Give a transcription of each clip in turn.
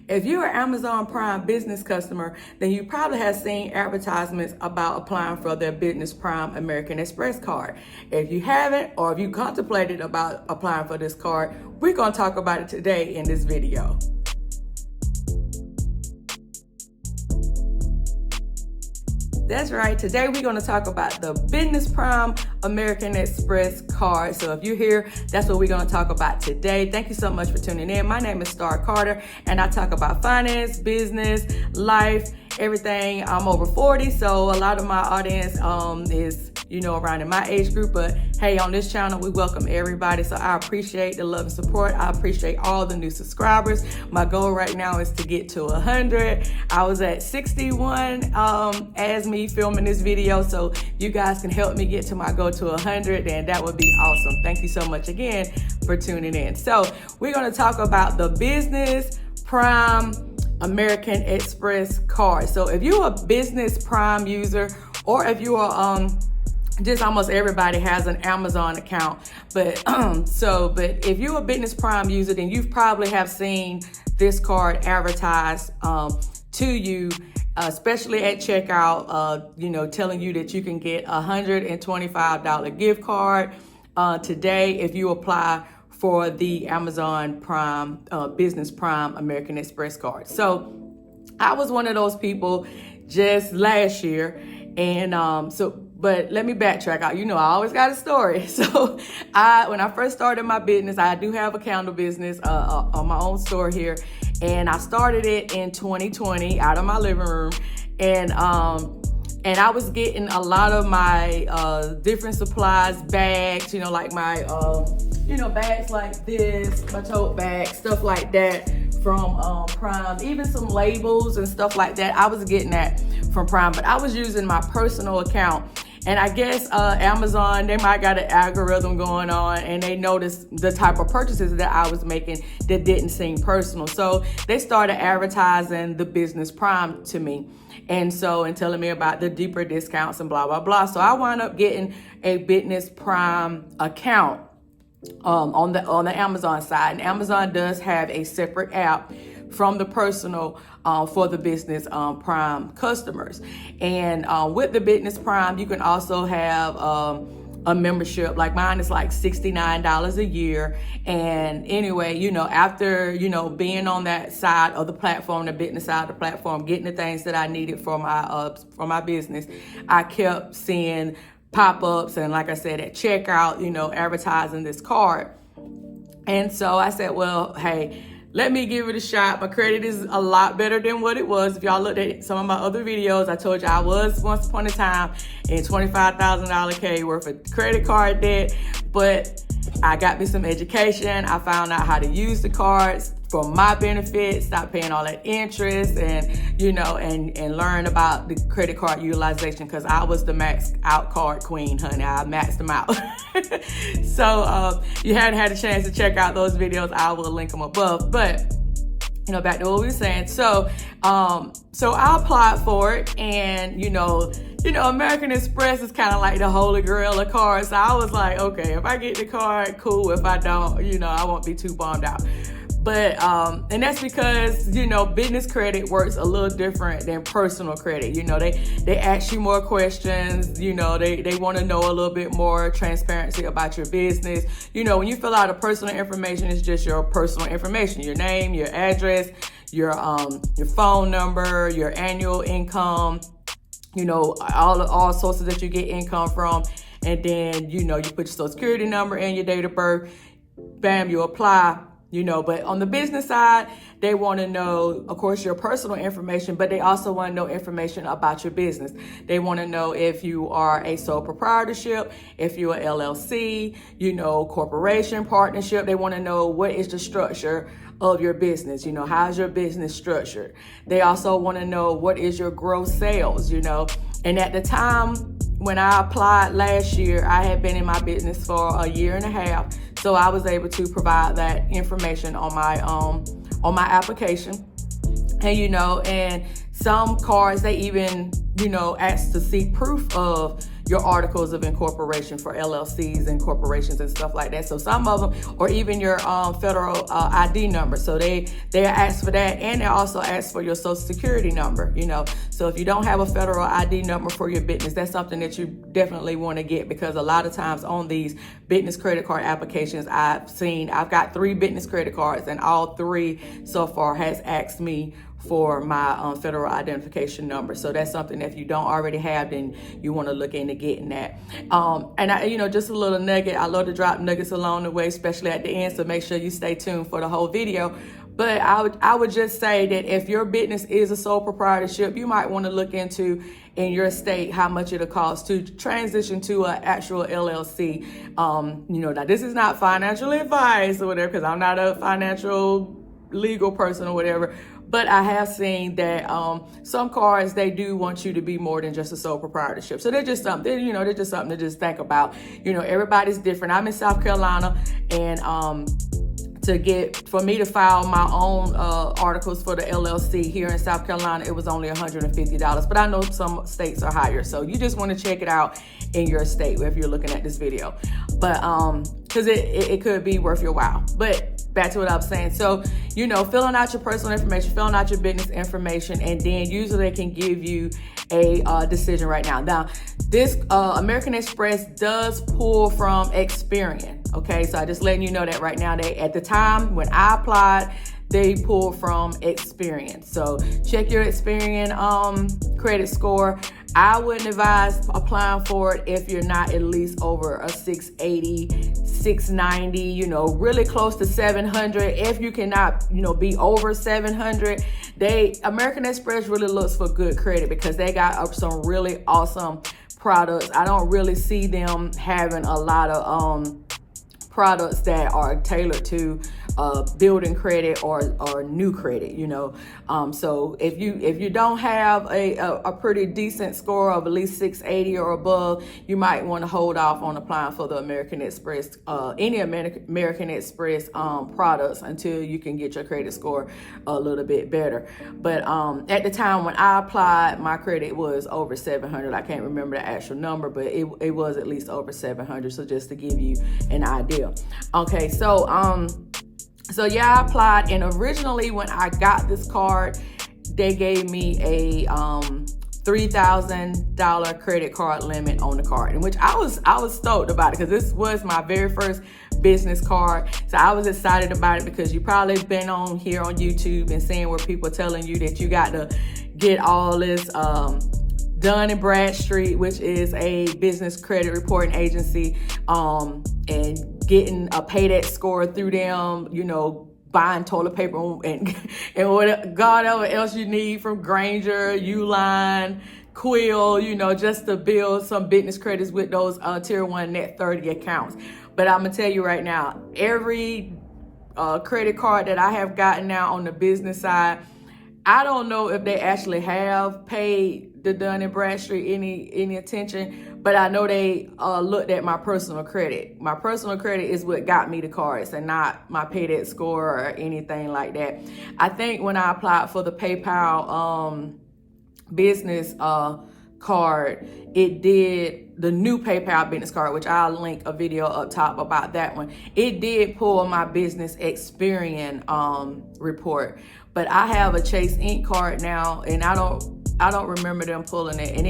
If you're an Amazon Prime business customer, then you probably have seen advertisements about applying for their Business Prime American Express card. If you haven't, or if you contemplated about applying for this card, we're going to talk about it today in this video. That's right. Today we're going to talk about the Business Prime American Express card. So if you're here, that's what we're going to talk about today. Thank you so much for tuning in. My name is Star Carter, and I talk about finance, business, life, everything. I'm over 40, so a lot of my audience is around in my age group. But hey, on this channel, we welcome everybody. So I appreciate the love and support. I appreciate all the new subscribers. My goal right now is to get to 100. I was at 61 as me filming this video. So you guys can help me get to my goal to 100, and that would be awesome. Thank you so much again for tuning in. So we're going to talk about the Business Prime American Express card. So if you're a Business Prime user, or if you are just almost everybody has an Amazon account, but if you're a Business Prime user, then you probably have seen this card advertised to you, especially at checkout, telling you that you can get a $125 gift card today if you apply for the Amazon Prime Business Prime American Express card. So I was one of those people just last year, and but let me backtrack. I always got a story. So when I first started my business, I do have a candle business on my own store here, and I started it in 2020 out of my living room, and I was getting a lot of my different supplies, bags, like my bags like this, my tote bag, stuff like that from Prime, even some labels and stuff like that. I was getting that from Prime, but I was using my personal account. And I guess Amazon, they might got an algorithm going on, and they noticed the type of purchases that I was making that didn't seem personal. So they started advertising the Business Prime to me, and telling me about the deeper discounts and blah, blah, blah. So I wound up getting a Business Prime account on the Amazon side. And Amazon does have a separate app from the personal for the Business Prime customers. And with the Business Prime, you can also have a membership. Like mine is like $69 a year. And anyway, after, being on that side of the platform, the business side of the platform, getting the things that I needed for my business, I kept seeing pop-ups and, like I said, at checkout, advertising this card. And so I said, well, hey, let me give it a shot. My credit is a lot better than what it was. If y'all looked at some of my other videos, I told you I was once upon a time in $25,000 K worth of credit card debt, but I got me some education. I found out how to use the cards for my benefit, stop paying all that interest, and and learn about the credit card utilization, because I was the max out card queen, honey. I maxed them out. So you hadn't had a chance to check out those videos, I will link them above. But back to what we were saying. So I applied for it, and American Express is kind of like the holy grail of cards. So I was like, okay, if I get the card, cool. If I don't, I won't be too bummed out. But, and that's because, business credit works a little different than personal credit. They ask you more questions, they want to know a little bit more transparency about your business. When you fill out a personal information, it's just your personal information, your name, your address, your phone number, your annual income, all sources that you get income from. And then, you put your social security number and your date of birth, bam, you apply. But on the business side, they want to know, of course, your personal information, but they also want to know information about your business. They want to know if you are a sole proprietorship, if you're a LLC, corporation, partnership. They want to know what is the structure of your business. How's your business structured? They also want to know what is your gross sales, And at the time when I applied last year, I had been in my business for a year and a half. So I was able to provide that information on my application. And and some cards, they even ask to see proof of your articles of incorporation for LLCs and corporations and stuff like that. So some of them, or even your federal ID number. So they ask for that, and they also ask for your social security number, you know. So if you don't have a federal ID number for your business, that's something that you definitely want to get, because a lot of times on these business credit card applications I've got 3 business credit cards, and all 3 so far has asked me for my federal identification number. So that's something that if you don't already have, then you want to look into getting that. And I, you know, just a little nugget. I love to drop nuggets along the way, especially at the end. So make sure you stay tuned for the whole video. But I would just say that if your business is a sole proprietorship, you might want to look into in your state how much it'll cost to transition to an actual LLC. You know, now this is not financial advice or whatever, because I'm not a financial legal person or whatever. But I have seen that some cards, they do want you to be more than just a sole proprietorship. So they're just something, you know, they're just something to just think about. You know, everybody's different. I'm in South Carolina, and for me to file my own articles for the LLC here in South Carolina, it was only $150. But I know some states are higher. So you just want to check it out in your state if you're looking at this video. But because it could be worth your while. But back to what I was saying. So, you know, filling out your personal information, filling out your business information, and then usually they can give you a decision right now. Now, this American Express does pull from Experian. Okay, so I just letting you know that right now. They, at the time when I applied, they pull from Experian. So check your Experian credit score. I wouldn't advise applying for it if you're not at least over a 680, 690, you know, really close to 700. If you cannot, you know, be over 700, American Express really looks for good credit, because they got some really awesome products. I don't really see them having a lot of products that are tailored to building credit or new credit, you know. So if you don't have a pretty decent score of at least 680 or above, you might want to hold off on applying for the American Express, any American Express products, until you can get your credit score a little bit better. But at the time when I applied, my credit was over 700. I can't remember the actual number, but it was at least over 700. So just to give you an idea. Okay, so yeah, I applied, and originally when I got this card, they gave me a $3,000 credit card limit on the card, in which I was stoked about it, because this was my very first business card. So I was excited about it, because you probably been on here on YouTube and seeing where people telling you that you got to get all this Dun & Bradstreet, which is a business credit reporting agency, and getting a pay that score through them, you know, buying toilet paper and whatever else you need from Granger, Uline, Quill, you know, just to build some business credits with those tier 1 net 30 accounts. But I'm gonna tell you right now, every credit card that I have gotten now on the business side, I don't know if they actually have paid the Dun & Bradstreet any attention, but I know they looked at my personal credit. My personal credit is what got me the cards, and not my paydex score or anything like that. I think when I applied for the PayPal business card, it did the new PayPal business card, which I'll link a video up top about that one. It did pull my business Experian report, but I have a Chase Ink card now, and I don't remember them pulling it. And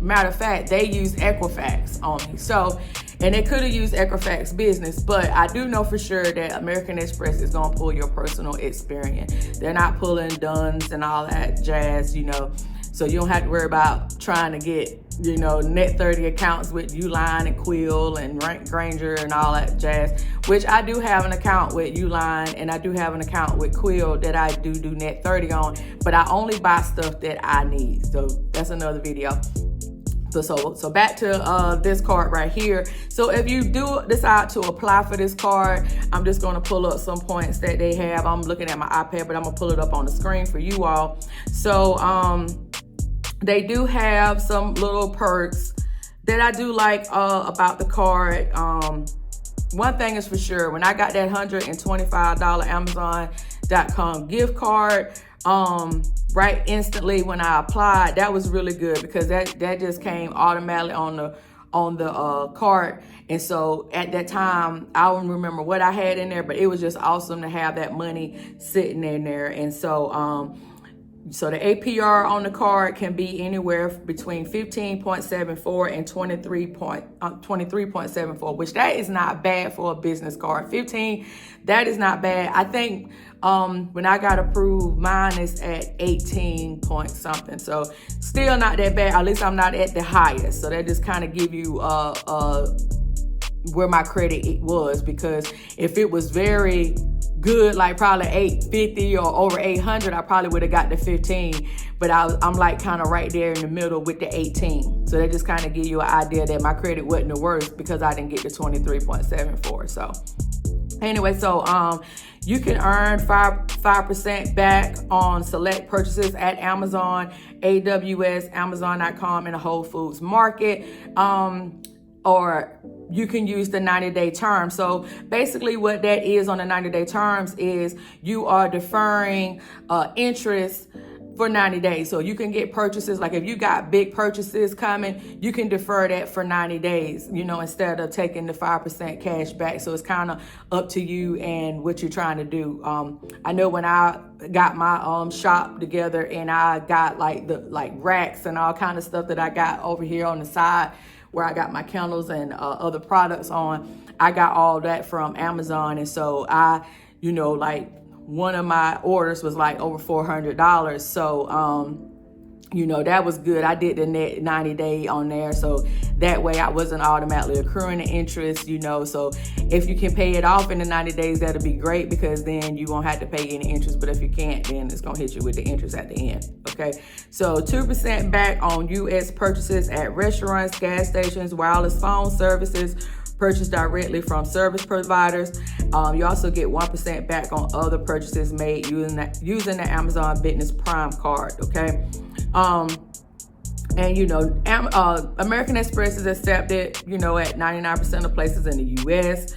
matter of fact, they use Equifax on me. So, and they could have used Equifax Business, but I do know for sure that American Express is gonna pull your personal Experian. They're not pulling Duns and all that jazz, you know. So you don't have to worry about trying to get, you know, net 30 accounts with Uline and Quill and Granger and all that jazz, which I do have an account with Uline, and I do have an account with Quill that I do net 30 on, but I only buy stuff that I need. So that's another video. So back to this card right here. So if you do decide to apply for this card, I'm just going to pull up some points that they have. I'm looking at my iPad, but I'm going to pull it up on the screen for you all. So they do have some little perks that I do like about the card. One thing is for sure, when I got that $125 Amazon Amex.com gift card right instantly when I applied. That was really good because that just came automatically on the cart. And so at that time, I don't remember what I had in there, but it was just awesome to have that money sitting in there. And so so the APR on the card can be anywhere between 15.74 and 23.74, which that is not bad for a business card. 15, that is not bad. I think when I got approved, mine is at 18 point something. So still not that bad. At least I'm not at the highest. So that just kind of give you where my credit was, because if it was very good, like probably 850 or over 800, I probably would have got the 15, but I'm like kind of right there in the middle with the 18. So that just kind of give you an idea that my credit wasn't the worst because I didn't get the 23.74. So anyway, so you can earn 5% back on select purchases at Amazon, AWS, Amazon.com, and the Whole Foods Market. Or you can use the 90-day term. So basically what that is on the 90-day terms is you are deferring interest for 90 days. So you can get purchases, like if you got big purchases coming, you can defer that for 90 days, instead of taking the 5% cash back. So it's kind of up to you and what you're trying to do. I know when I got my shop together and I got like racks and all kind of stuff that I got over here on the side, where I got my candles and other products on, I got all that from Amazon. And so I, one of my orders was like over $400. So, that was good. I did the net 90 day on there. So that way I wasn't automatically accruing the interest, So if you can pay it off in the 90 days, that'll be great, because then you won't have to pay any interest. But if you can't, then it's going to hit you with the interest at the end. Okay. So 2% back on U.S. purchases at restaurants, gas stations, wireless phone services, purchased directly from service providers. You also get 1% back on other purchases made using the Amazon Business Prime card. Okay. American Express is accepted, at 99% of places in the U.S.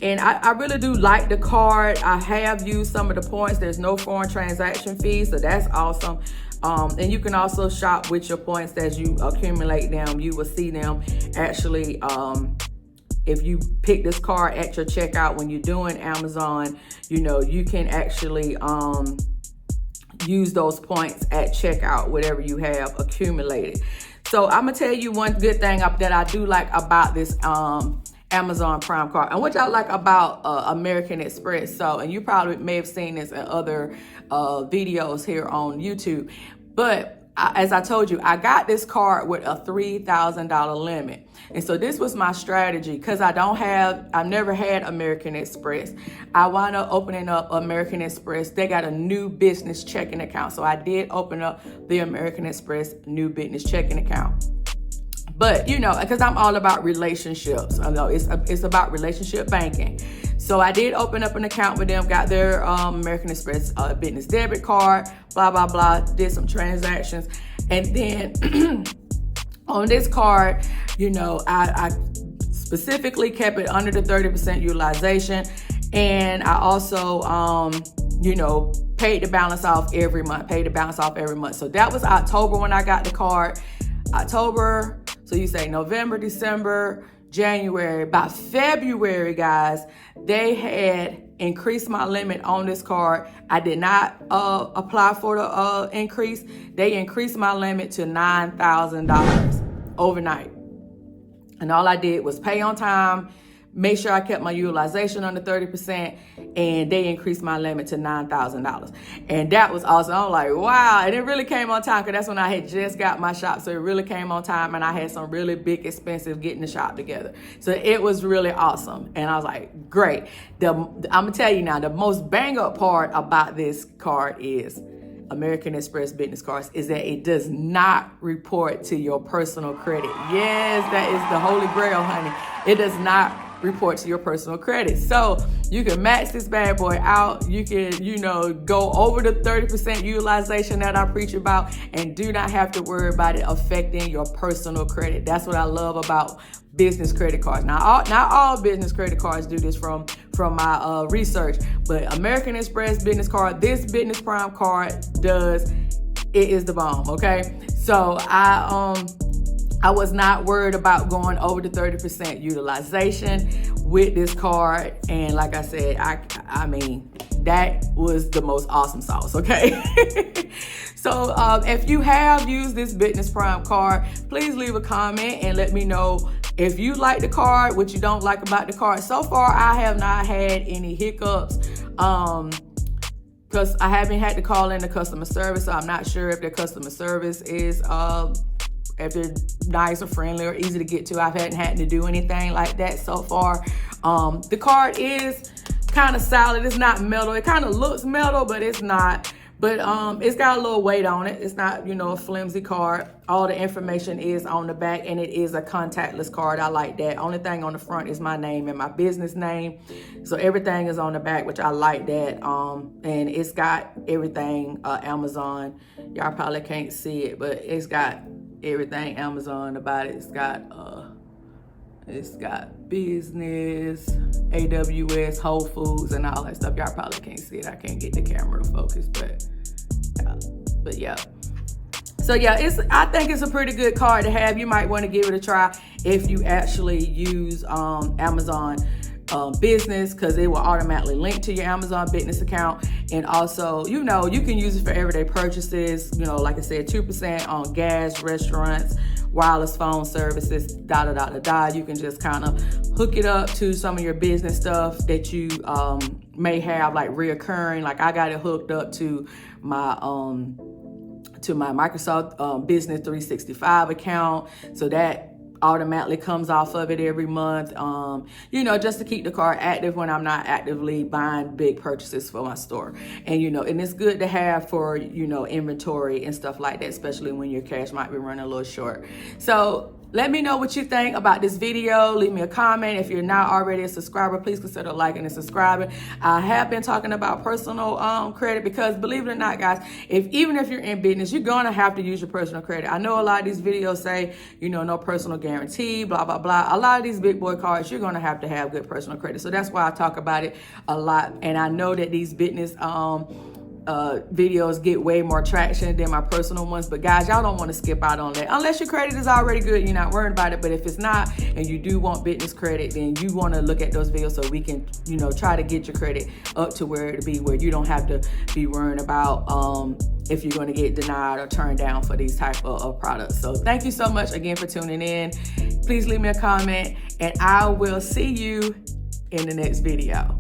And I really do like the card. I have used some of the points. There's no foreign transaction fees, so that's awesome. And you can also shop with your points as you accumulate them. You will see them actually, if you pick this card at your checkout when you're doing Amazon, you can actually use those points at checkout, whatever you have accumulated. So I'm gonna tell you one good thing that I do like about this Amazon Prime card, and what I like about American Express. So, and you probably may have seen this in other videos here on YouTube, but as I told you, I got this card with a $3,000 limit. And so this was my strategy, because I've never had American Express. I wound up opening up American Express. They got a new business checking account. So I did open up the American Express new business checking account. But, because I'm all about relationships. I know it's about relationship banking. So I did open up an account with them, got their American Express business debit card, blah, blah, blah, did some transactions. And then on this card, I specifically kept it under the 30% utilization. And I also, paid the balance off every month. So that was October when I got the card. October, so you say November, December, January. By February, guys, they had increased my limit on this card. I did not apply for the increase. They increased my limit to $9,000 overnight. And all I did was pay on time, make sure I kept my utilization under 30%, and they increased my limit to $9,000. And that was awesome. I'm like, wow. And it really came on time, because that's when I had just got my shop. So it really came on time, and I had some really big expenses getting the shop together. So it was really awesome. And I was like, great. I'm going to tell you now, the most bang up part about this card is American Express business cards is that it does not report to your personal credit. Yes, that is the holy grail, honey. It does not report to your personal credit. So you can max this bad boy out. You can, go over the 30% utilization that I preach about and do not have to worry about it affecting your personal credit. That's what I love about business credit cards. Now, not all business credit cards do this from my research, but American Express business card, this Business Prime card does. It is the bomb, okay? So I was not worried about going over the 30% utilization with this card. And like I said, I mean, that was the most awesome sauce, okay? So if you have used this Business Prime card, please leave a comment and let me know if you like the card, what you don't like about the card. So far, I have not had any hiccups. Because I haven't had to call in the customer service, so I'm not sure if their customer service is if they're nice or friendly or easy to get to. I haven't had to do anything like that so far. The card is kind of solid. It's not metal. It kind of looks metal, but it's not. But it's got a little weight on it. It's not, a flimsy card. All the information is on the back, and it is a contactless card. I like that. Only thing on the front is my name and my business name. So everything is on the back, which I like that. And it's got everything Amazon. Y'all probably can't see it, but it's got everything Amazon about it. It's got business, AWS, Whole Foods, and all that stuff. Y'all probably can't see it. I can't get the camera to focus, but yeah. So yeah, I think it's a pretty good card to have. You might want to give it a try if you actually use Amazon business, because it will automatically link to your Amazon business account. And also, you can use it for everyday purchases. Like I said, 2% on gas, restaurants, wireless phone services, You can just kind of hook it up to some of your business stuff that you may have, like reoccurring. Like I got it hooked up to my Microsoft Business 365 account, so that automatically comes off of it every month, just to keep the card active when I'm not actively buying big purchases for my store. And, and it's good to have for, inventory and stuff like that, especially when your cash might be running a little short. So let me know what you think about this video. Leave me a comment. If you're not already a subscriber, please consider liking and subscribing. I have been talking about personal credit because, believe it or not, guys, even if you're in business, you're going to have to use your personal credit. I know a lot of these videos say, no personal guarantee, blah, blah, blah. A lot of these big boy cards, you're going to have good personal credit. So that's why I talk about it a lot. And I know that these business videos get way more traction than my personal ones, but guys, y'all don't want to skip out on that unless your credit is already good. You're not worried about it. But if it's not, and you do want business credit, then you want to look at those videos so we can try to get your credit up to where it be, where you don't have to be worrying about if you're going to get denied or turned down for these type of products. So thank you so much again for tuning in. Please leave me a comment, and I will see you in the next video.